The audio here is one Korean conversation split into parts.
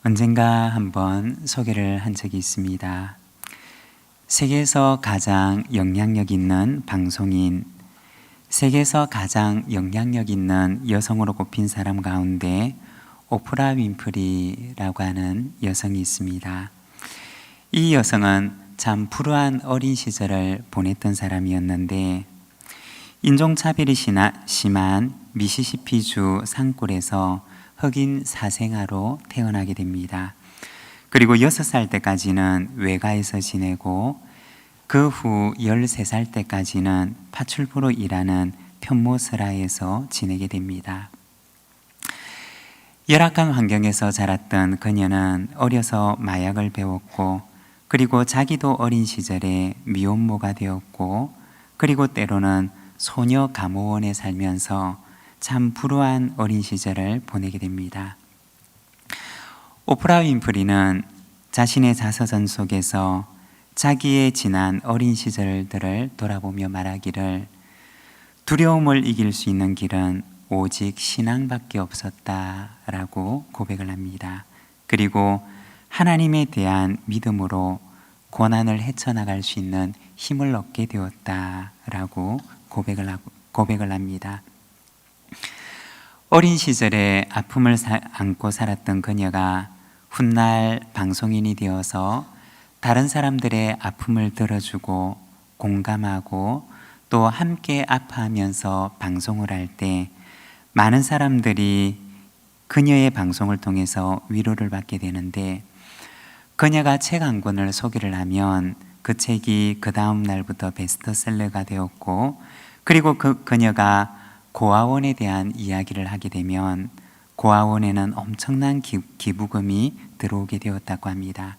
언젠가 한번 소개를 한 적이 있습니다. 세계에서 가장 영향력 있는 방송인, 세계에서 가장 영향력 있는 여성으로 꼽힌 사람 가운데 오프라 윈프리라고 하는 여성이 있습니다. 이 여성은 참 불우한 어린 시절을 보냈던 사람이었는데, 인종차별이 심한 미시시피주 산골에서 흑인 사생아로 태어나게 됩니다. 그리고 6살 때까지는 외가에서 지내고, 그 후 13살 때까지는 파출부로 일하는 편모스라에서 지내게 됩니다. 열악한 환경에서 자랐던 그녀는 어려서 마약을 배웠고, 그리고 자기도 어린 시절에 미혼모가 되었고, 그리고 때로는 소녀 감호원에 살면서 참 불우한 어린 시절을 보내게 됩니다. 오프라 윈프리는 자신의 자서전 속에서 자기의 지난 어린 시절들을 돌아보며 말하기를, 두려움을 이길 수 있는 길은 오직 신앙밖에 없었다라고 고백을 합니다. 그리고 하나님에 대한 믿음으로 고난을 헤쳐나갈 수 있는 힘을 얻게 되었다라고 고백을 합니다. 어린 시절에 아픔을 안고 살았던 그녀가 훗날 방송인이 되어서 다른 사람들의 아픔을 들어주고 공감하고 또 함께 아파하면서 방송을 할 때 많은 사람들이 그녀의 방송을 통해서 위로를 받게 되는데, 그녀가 책 한 권을 소개를 하면 그 책이 그 다음 날부터 베스트셀러가 되었고, 그리고 그녀가 고아원에 대한 이야기를 하게 되면 고아원에는 엄청난 기부금이 들어오게 되었다고 합니다.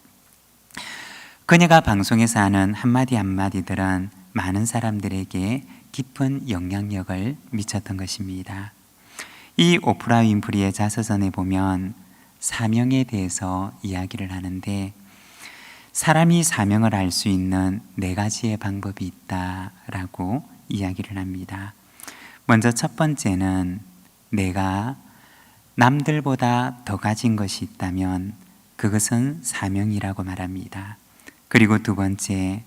그녀가 방송에서 하는 한마디 한마디들은 많은 사람들에게 깊은 영향력을 미쳤던 것입니다. 이 오프라 윈프리의 자서전에 보면 사명에 대해서 이야기를 하는데, 사람이 사명을 알 수 있는 4가지의 방법이 있다라고 이야기를 합니다. 먼저 첫 번째는, 내가 남들보다 더 가진 것이 있다면 그것은 사명이라고 말합니다. 그리고 두 번째,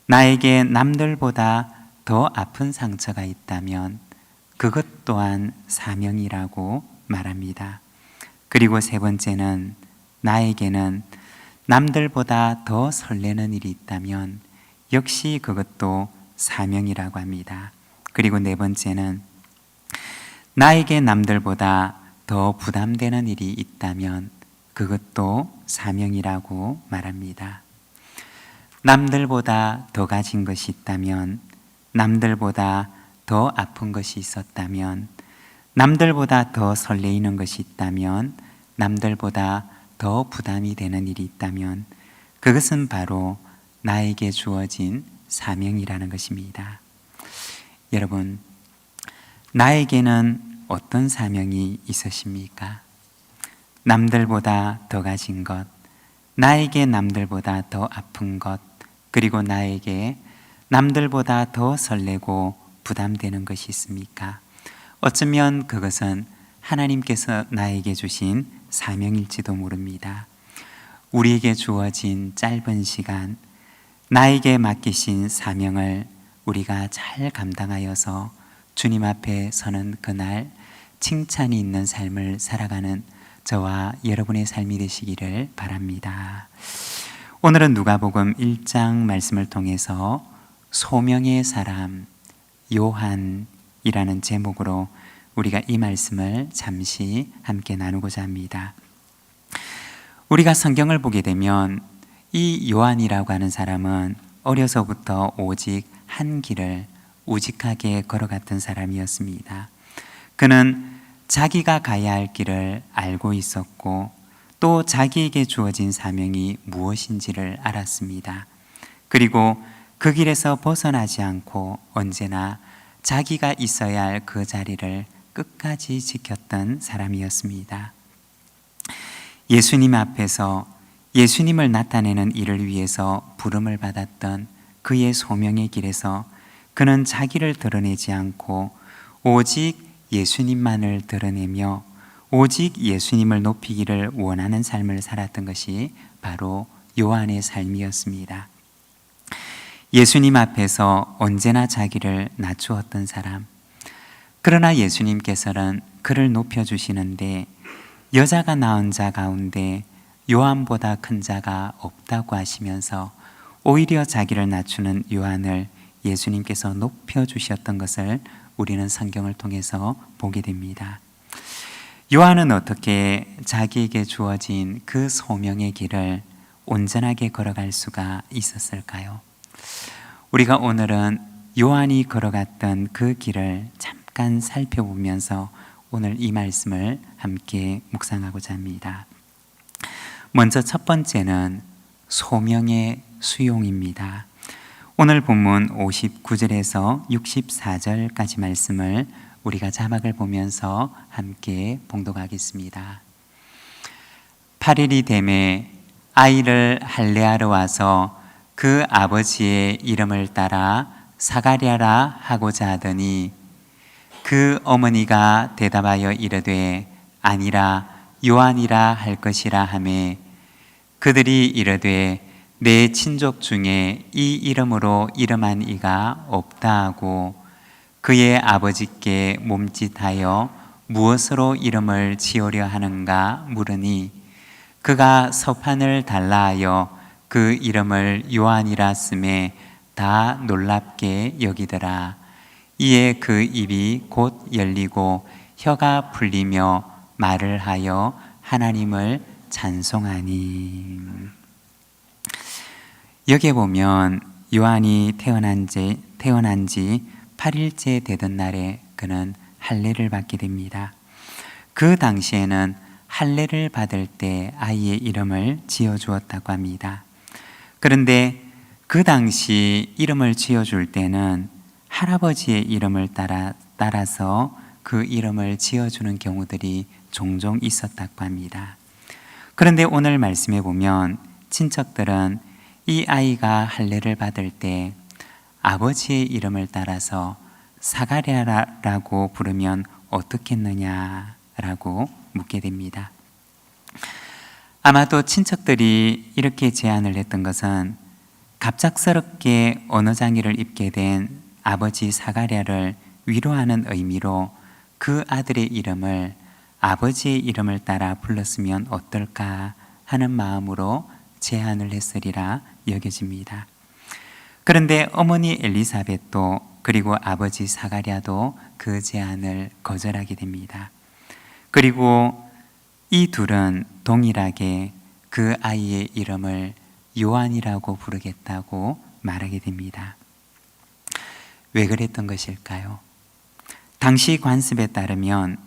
나에게 남들보다 더 아픈 상처가 있다면 그것 또한 사명이라고 말합니다. 그리고 세 번째는, 나에게는 남들보다 더 설레는 일이 있다면 역시 그것도 사명이라고 합니다. 그리고 네 번째는, 나에게 남들보다 더 부담되는 일이 있다면 그것도 사명이라고 말합니다. 남들보다 더 가진 것이 있다면, 남들보다 더 아픈 것이 있었다면, 남들보다 더 설레이는 것이 있다면, 남들보다 더 부담이 되는 일이 있다면 그것은 바로 나에게 주어진 사명이라는 것입니다. 여러분, 나에게는 어떤 사명이 있으십니까? 남들보다 더 가진 것, 나에게 남들보다 더 아픈 것, 그리고 나에게 남들보다 더 설레고 부담되는 것이 있습니까? 어쩌면 그것은 하나님께서 나에게 주신 사명일지도 모릅니다. 우리에게 주어진 짧은 시간, 나에게 맡기신 사명을 우리가 잘 감당하여서 주님 앞에 서는 그날 칭찬이 있는 삶을 살아가는 저와 여러분의 삶이 되시기를 바랍니다. 오늘은 누가복음 1장 말씀을 통해서 소명의 사람 요한이라는 제목으로 우리가 이 말씀을 잠시 함께 나누고자 합니다. 우리가 성경을 보게 되면 이 요한이라고 하는 사람은 어려서부터 오직 한 길을 우직하게 걸어갔던 사람이었습니다. 그는 자기가 가야 할 길을 알고 있었고, 또 자기에게 주어진 사명이 무엇인지를 알았습니다. 그리고 그 길에서 벗어나지 않고 언제나 자기가 있어야 할 그 자리를 끝까지 지켰던 사람이었습니다. 예수님 앞에서 예수님을 나타내는 일을 위해서 부름을 받았던 그의 소명의 길에서 그는 자기를 드러내지 않고 오직 예수님만을 드러내며 오직 예수님을 높이기를 원하는 삶을 살았던 것이 바로 요한의 삶이었습니다. 예수님 앞에서 언제나 자기를 낮추었던 사람. 그러나 예수님께서는 그를 높여주시는데 여자가 낳은 자 가운데 요한보다 큰 자가 없다고 하시면서 오히려 자기를 낮추는 요한을 예수님께서 높여주셨던 것을 우리는 성경을 통해서 보게 됩니다. 요한은 어떻게 자기에게 주어진 그 소명의 길을 온전하게 걸어갈 수가 있었을까요? 우리가 오늘은 요한이 걸어갔던 그 길을 잠깐 살펴보면서 오늘 이 말씀을 함께 묵상하고자 합니다. 먼저 첫 번째는 소명의 수용입니다. 오늘 본문 59절에서 64절까지 말씀을 우리가 자막을 보면서 함께 봉독하겠습니다. 8일이 되매 아이를 할례하러 와서 그 아버지의 이름을 따라 사가랴라 하고자 하더니 그 어머니가 대답하여 이르되 아니라 요한이라 할 것이라 하매 그들이 이르되 내 친족 중에 이 이름으로 이름한 이가 없다 하고 그의 아버지께 몸짓하여 무엇으로 이름을 지으려 하는가 물으니 그가 서판을 달라 하여 그 이름을 요한이라 쓰매 다 놀랍게 여기더라. 이에 그 입이 곧 열리고 혀가 풀리며 말을 하여 하나님을 찬송하니. 여기에 보면 요한이 태어난 지 8일째 되던 날에 그는 할례를 받게 됩니다. 그 당시에는 할례를 받을 때 아이의 이름을 지어주었다고 합니다. 그런데 그 당시 이름을 지어줄 때는 할아버지의 이름을 따라서 그 이름을 지어주는 경우들이 종종 있었다고 합니다. 그런데 오늘 말씀에 보면 친척들은 이 아이가 할례를 받을 때 아버지의 이름을 따라서 사가랴라고 부르면 어떻겠느냐라고 묻게 됩니다. 아마도 친척들이 이렇게 제안을 했던 것은 갑작스럽게 언어장애를 입게 된 아버지 사가랴를 위로하는 의미로 그 아들의 이름을 아버지의 이름을 따라 불렀으면 어떨까 하는 마음으로 제안을 했으리라 여겨집니다. 그런데 어머니 엘리사벳도 그리고 아버지 사가랴도 그 제안을 거절하게 됩니다. 그리고 이 둘은 동일하게 그 아이의 이름을 요한이라고 부르겠다고 말하게 됩니다. 왜 그랬던 것일까요? 당시 관습에 따르면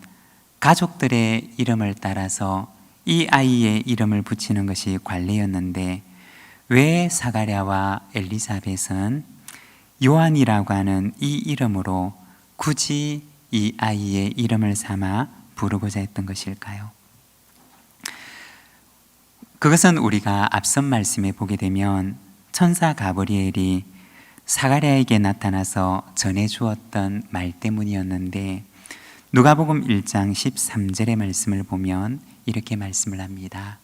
가족들의 이름을 따라서 이 아이의 이름을 붙이는 것이 관례였는데 왜 사가랴와 엘리사벳은 요한이라고 하는 이 이름으로 굳이 이 아이의 이름을 삼아 부르고자 했던 것일까요? 그것은 우리가 앞선 말씀에 보게 되면 천사 가브리엘이 사가랴에게 나타나서 전해주었던 말 때문이었는데 누가복음 1장 13절의 말씀을 보면 이렇게 말씀을 합니다.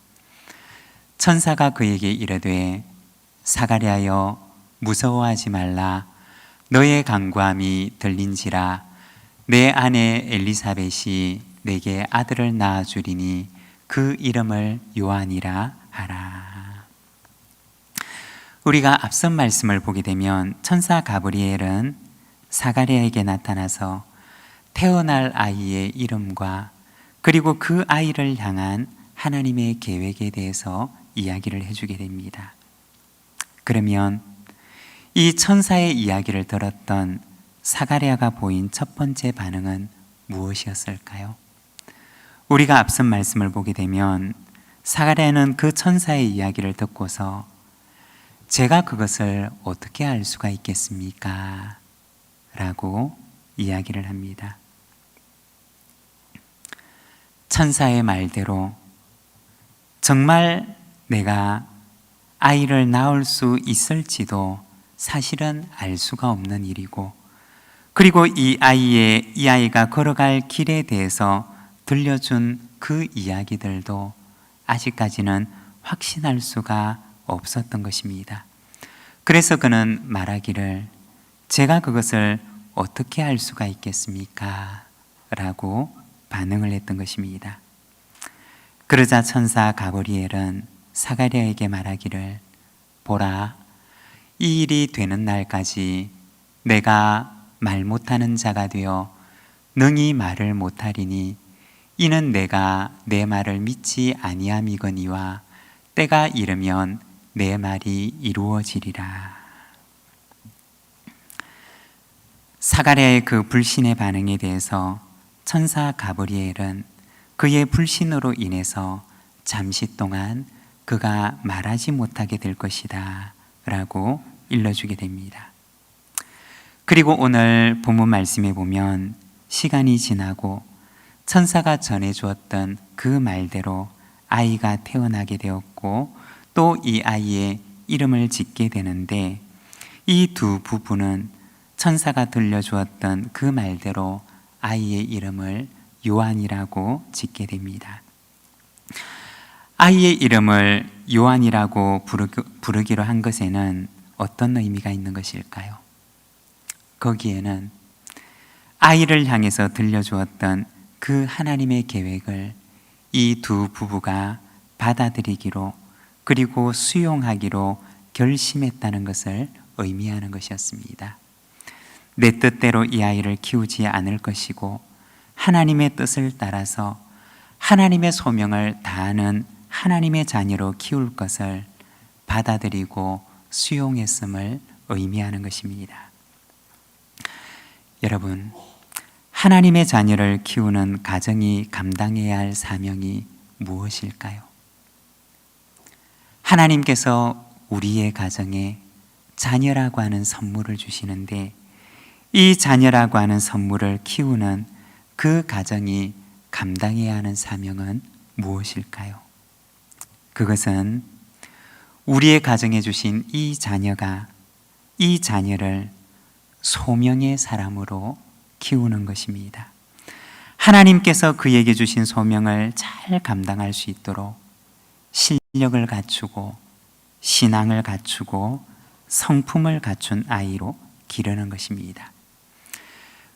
천사가 그에게 이르되 사가랴여 무서워하지 말라. 너의 간구함이 들린지라. 내 아내 엘리사벳이 내게 아들을 낳아주리니 그 이름을 요한이라 하라. 우리가 앞선 말씀을 보게 되면 천사 가브리엘은 사가랴에게 나타나서 태어날 아이의 이름과 그리고 그 아이를 향한 하나님의 계획에 대해서 이야기를 해주게 됩니다. 그러면 이 천사의 이야기를 들었던 사가랴가 보인 첫 번째 반응은 무엇이었을까요? 우리가 앞선 말씀을 보게 되면 사가랴는 그 천사의 이야기를 듣고서 제가 그것을 어떻게 알 수가 있겠습니까? 라고 이야기를 합니다. 천사의 말대로 정말 내가 아이를 낳을 수 있을지도 사실은 알 수가 없는 일이고, 그리고 이 아이가 걸어갈 길에 대해서 들려준 그 이야기들도 아직까지는 확신할 수가 없었던 것입니다. 그래서 그는 말하기를 제가 그것을 어떻게 알 수가 있겠습니까? 라고 반응을 했던 것입니다. 그러자 천사 가브리엘은 사가랴에게 말하기를 보라, 이 일이 되는 날까지 내가 말 못하는 자가 되어 능히 말을 못하리니 이는 내가 내 말을 믿지 아니함이거니와 때가 이르면 내 말이 이루어지리라. 사가랴의 그 불신의 반응에 대해서 천사 가브리엘은 그의 불신으로 인해서 잠시 동안 그가 말하지 못하게 될 것이다 라고 일러주게 됩니다. 그리고 오늘 본문 말씀에 보면 시간이 지나고 천사가 전해주었던 그 말대로 아이가 태어나게 되었고 또 이 아이의 이름을 짓게 되는데 이 두 부부는 천사가 들려주었던 그 말대로 아이의 이름을 요한이라고 짓게 됩니다. 아이의 이름을 요한이라고 부르기로 한 것에는 어떤 의미가 있는 것일까요? 거기에는 아이를 향해서 들려주었던 그 하나님의 계획을 이 두 부부가 받아들이기로 그리고 수용하기로 결심했다는 것을 의미하는 것이었습니다. 내 뜻대로 이 아이를 키우지 않을 것이고 하나님의 뜻을 따라서 하나님의 소명을 다하는 하나님의 자녀로 키울 것을 받아들이고 수용했음을 의미하는 것입니다. 여러분, 하나님의 자녀를 키우는 가정이 감당해야 할 사명이 무엇일까요? 하나님께서 우리의 가정에 자녀라고 하는 선물을 주시는데 이 자녀라고 하는 선물을 키우는 그 가정이 감당해야 하는 사명은 무엇일까요? 그것은 우리의 가정에 주신 이 자녀가 이 자녀를 소명의 사람으로 키우는 것입니다. 하나님께서 그에게 주신 소명을 잘 감당할 수 있도록 실력을 갖추고 신앙을 갖추고 성품을 갖춘 아이로 기르는 것입니다.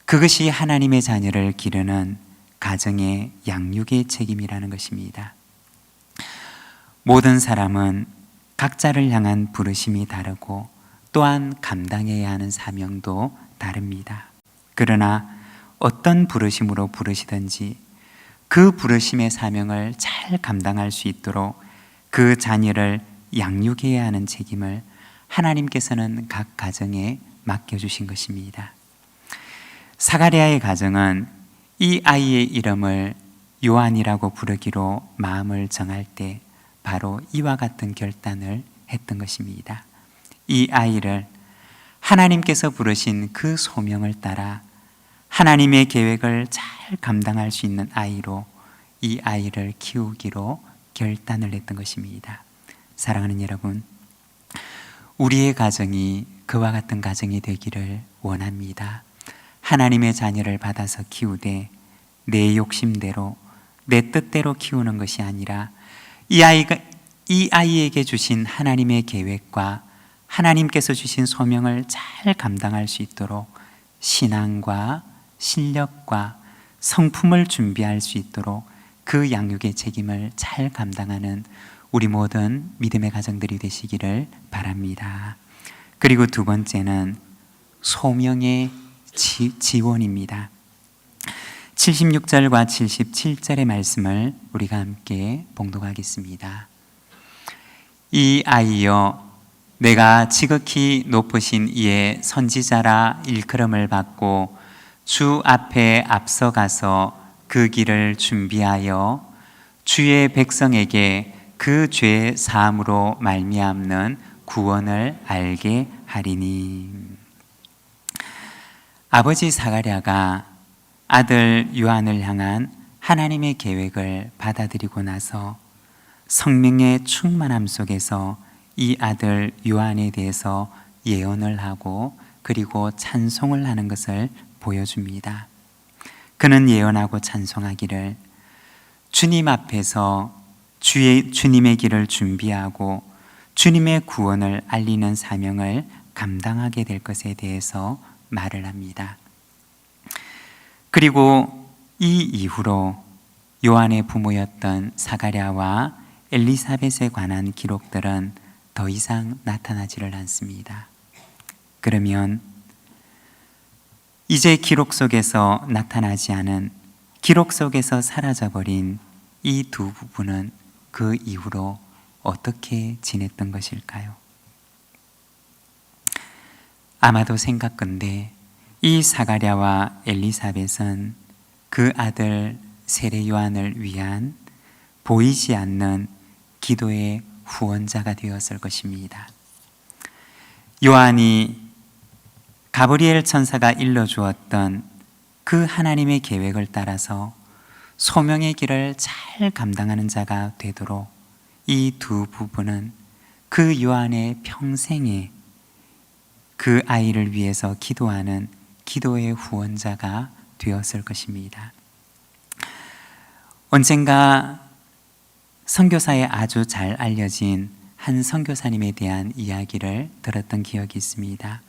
그것이 하나님의 자녀를 기르는 가정의 양육의 책임이라는 것입니다. 모든 사람은 각자를 향한 부르심이 다르고 또한 감당해야 하는 사명도 다릅니다. 그러나 어떤 부르심으로 부르시든지 그 부르심의 사명을 잘 감당할 수 있도록 그 자녀를 양육해야 하는 책임을 하나님께서는 각 가정에 맡겨주신 것입니다. 사가랴의 가정은 이 아이의 이름을 요한이라고 부르기로 마음을 정할 때 바로 이와 같은 결단을 했던 것입니다. 이 아이를 하나님께서 부르신 그 소명을 따라 하나님의 계획을 잘 감당할 수 있는 아이로 이 아이를 키우기로 결단을 했던 것입니다. 사랑하는 여러분, 우리의 가정이 그와 같은 가정이 되기를 원합니다. 하나님의 자녀를 받아서 키우되 내 욕심대로 내 뜻대로 키우는 것이 아니라 이 아이에게 주신 하나님의 계획과 하나님께서 주신 소명을 잘 감당할 수 있도록 신앙과 실력과 성품을 준비할 수 있도록 그 양육의 책임을 잘 감당하는 우리 모든 믿음의 가정들이 되시기를 바랍니다. 그리고 두 번째는 소명의 지원입니다. 76절과 77절의 말씀을 우리가 함께 봉독하겠습니다. 이 아이여, 내가 지극히 높으신 이의 선지자라 일컬음을 받고 주 앞에 앞서가서 그 길을 준비하여 주의 백성에게 그 죄 사함으로 말미암는 구원을 알게 하리니. 아버지 사가랴가 아들 요한을 향한 하나님의 계획을 받아들이고 나서 성령의 충만함 속에서 이 아들 요한에 대해서 예언을 하고 그리고 찬송을 하는 것을 보여줍니다. 그는 예언하고 찬송하기를 주님 앞에서 주님의 길을 준비하고 주님의 구원을 알리는 사명을 감당하게 될 것에 대해서 말을 합니다. 그리고 이 이후로 요한의 부모였던 사가랴와 엘리사벳에 관한 기록들은 더 이상 나타나지를 않습니다. 그러면 이제 기록 속에서 나타나지 않은, 기록 속에서 사라져버린 이 두 부부는 그 이후로 어떻게 지냈던 것일까요? 아마도 생각건대 이 사가랴와 엘리사벳은 그 아들 세례 요한을 위한 보이지 않는 기도의 후원자가 되었을 것입니다. 요한이 가브리엘 천사가 일러주었던 그 하나님의 계획을 따라서 소명의 길을 잘 감당하는 자가 되도록 이 두 부부는 그 요한의 평생에 그 아이를 위해서 기도하는 기도의 후원자가 되었을 것입니다. 언젠가 선교사에 아주 잘 알려진 한 선교사님에 대한 이야기를 들었던 기억이 있습니다.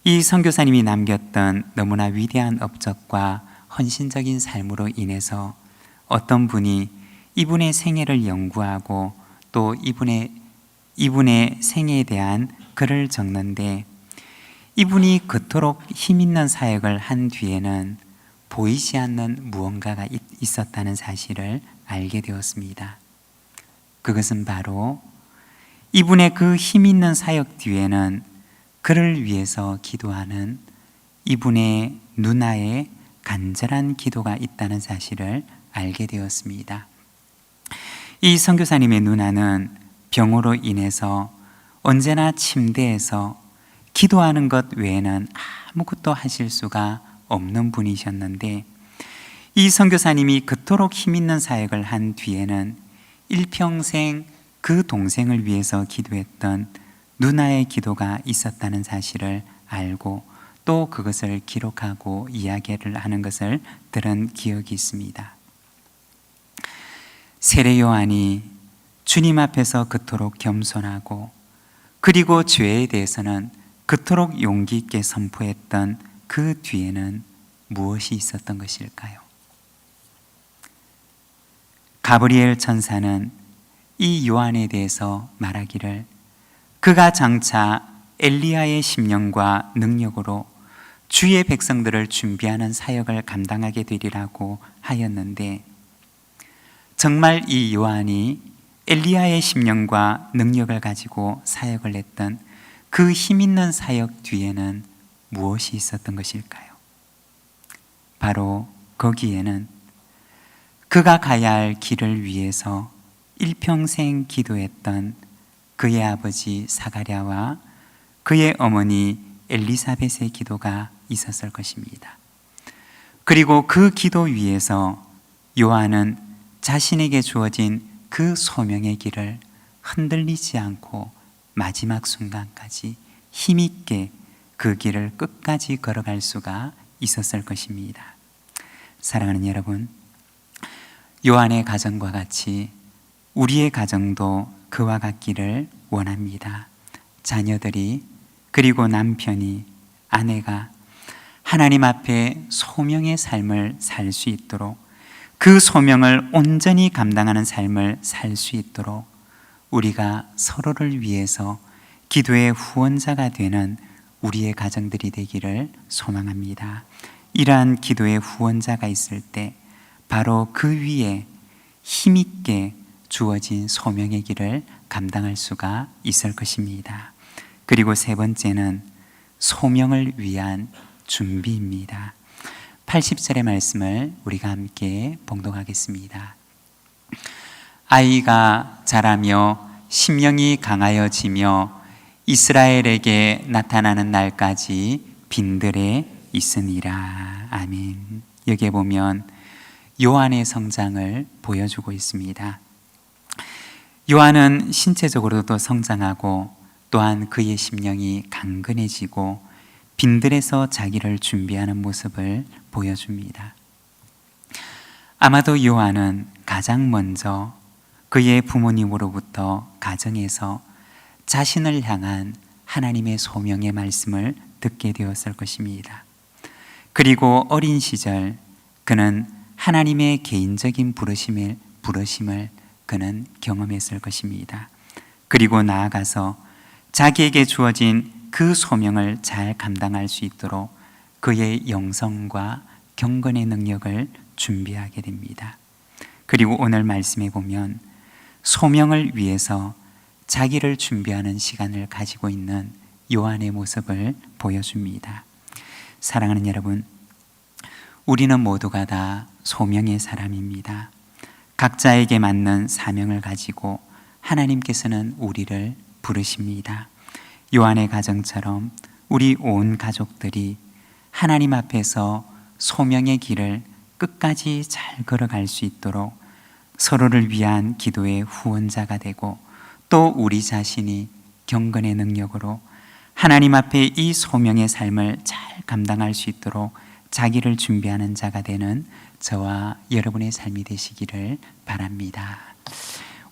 이 선교사님이 남겼던 너무나 위대한 업적과 헌신적인 삶으로 인해서 어떤 분이 이분의 생애를 연구하고 또 이분의 생애에 대한 글을 적는데, 이분이 그토록 힘있는 사역을 한 뒤에는 보이지 않는 무언가가 있었다는 사실을 알게 되었습니다. 그것은 바로 이분의 그 힘있는 사역 뒤에는 그를 위해서 기도하는 이분의 누나의 간절한 기도가 있다는 사실을 알게 되었습니다. 이 선교사님의 누나는 병으로 인해서 언제나 침대에서 기도하는 것 외에는 아무것도 하실 수가 없는 분이셨는데, 이 선교사님이 그토록 힘있는 사역을 한 뒤에는 일평생 그 동생을 위해서 기도했던 누나의 기도가 있었다는 사실을 알고 또 그것을 기록하고 이야기를 하는 것을 들은 기억이 있습니다. 세례 요한이 주님 앞에서 그토록 겸손하고 그리고 죄에 대해서는 그토록 용기 있게 선포했던 그 뒤에는 무엇이 있었던 것일까요? 가브리엘 천사는 이 요한에 대해서 말하기를 그가 장차 엘리야의 심령과 능력으로 주의 백성들을 준비하는 사역을 감당하게 되리라고 하였는데, 정말 이 요한이 엘리야의 심령과 능력을 가지고 사역을 했던 그 힘있는 사역 뒤에는 무엇이 있었던 것일까요? 바로 거기에는 그가 가야 할 길을 위해서 일평생 기도했던 그의 아버지 사가랴와 그의 어머니 엘리사벳의 기도가 있었을 것입니다. 그리고 그 기도 위에서 요한은 자신에게 주어진 그 소명의 길을 흔들리지 않고 마지막 순간까지 힘있게 그 길을 끝까지 걸어갈 수가 있었을 것입니다. 사랑하는 여러분, 요한의 가정과 같이 우리의 가정도 그와 같기를 원합니다. 자녀들이 그리고 남편이, 아내가 하나님 앞에 소명의 삶을 살 수 있도록, 그 소명을 온전히 감당하는 삶을 살 수 있도록 우리가 서로를 위해서 기도의 후원자가 되는 우리의 가정들이 되기를 소망합니다. 이러한 기도의 후원자가 있을 때 바로 그 위에 힘있게 주어진 소명의 길을 감당할 수가 있을 것입니다. 그리고 세 번째는 소명을 위한 준비입니다. 80절의 말씀을 우리가 함께 봉독하겠습니다. 아이가 자라며 심령이 강하여지며 이스라엘에게 나타나는 날까지 빈들에 있으니라. 아멘. 여기에 보면 요한의 성장을 보여주고 있습니다. 요한은 신체적으로도 성장하고 또한 그의 심령이 강건해지고 빈들에서 자기를 준비하는 모습을 보여줍니다. 아마도 요한은 가장 먼저 그의 부모님으로부터 가정에서 자신을 향한 하나님의 소명의 말씀을 듣게 되었을 것입니다. 그리고 어린 시절 그는 하나님의 개인적인 부르심을 그는 경험했을 것입니다. 그리고 나아가서 자기에게 주어진 그 소명을 잘 감당할 수 있도록 그의 영성과 경건의 능력을 준비하게 됩니다. 그리고 오늘 말씀에 보면 소명을 위해서 자기를 준비하는 시간을 가지고 있는 요한의 모습을 보여줍니다. 사랑하는 여러분, 우리는 모두가 다 소명의 사람입니다. 각자에게 맞는 사명을 가지고 하나님께서는 우리를 부르십니다. 요한의 가정처럼 우리 온 가족들이 하나님 앞에서 소명의 길을 끝까지 잘 걸어갈 수 있도록 서로를 위한 기도의 후원자가 되고 또 우리 자신이 경건의 능력으로 하나님 앞에 이 소명의 삶을 잘 감당할 수 있도록 자기를 준비하는 자가 되는 저와 여러분의 삶이 되시기를 바랍니다.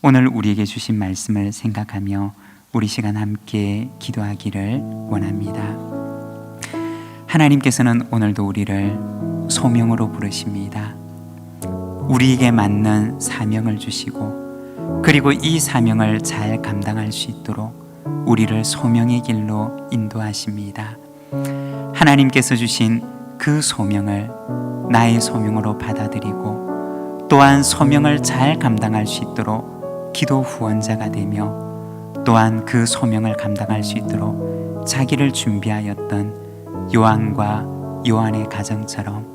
오늘 우리에게 주신 말씀을 생각하며 우리 시간 함께 기도하기를 원합니다. 하나님께서는 오늘도 우리를 소명으로 부르십니다. 우리에게 맞는 사명을 주시고 그리고 이 사명을 잘 감당할 수 있도록 우리를 소명의 길로 인도하십니다. 하나님께서 주신 그 소명을 나의 소명으로 받아들이고 또한 소명을 잘 감당할 수 있도록 기도 후원자가 되며 또한 그 소명을 감당할 수 있도록 자기를 준비하였던 요한과 요한의 가정처럼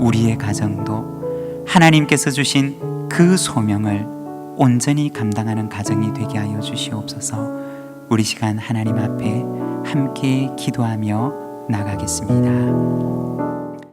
우리의 가정도 하나님께서 주신 그 소명을 온전히 감당하는 가정이 되게 하여 주시옵소서. 우리 시간 하나님 앞에 함께 기도하며 나가겠습니다.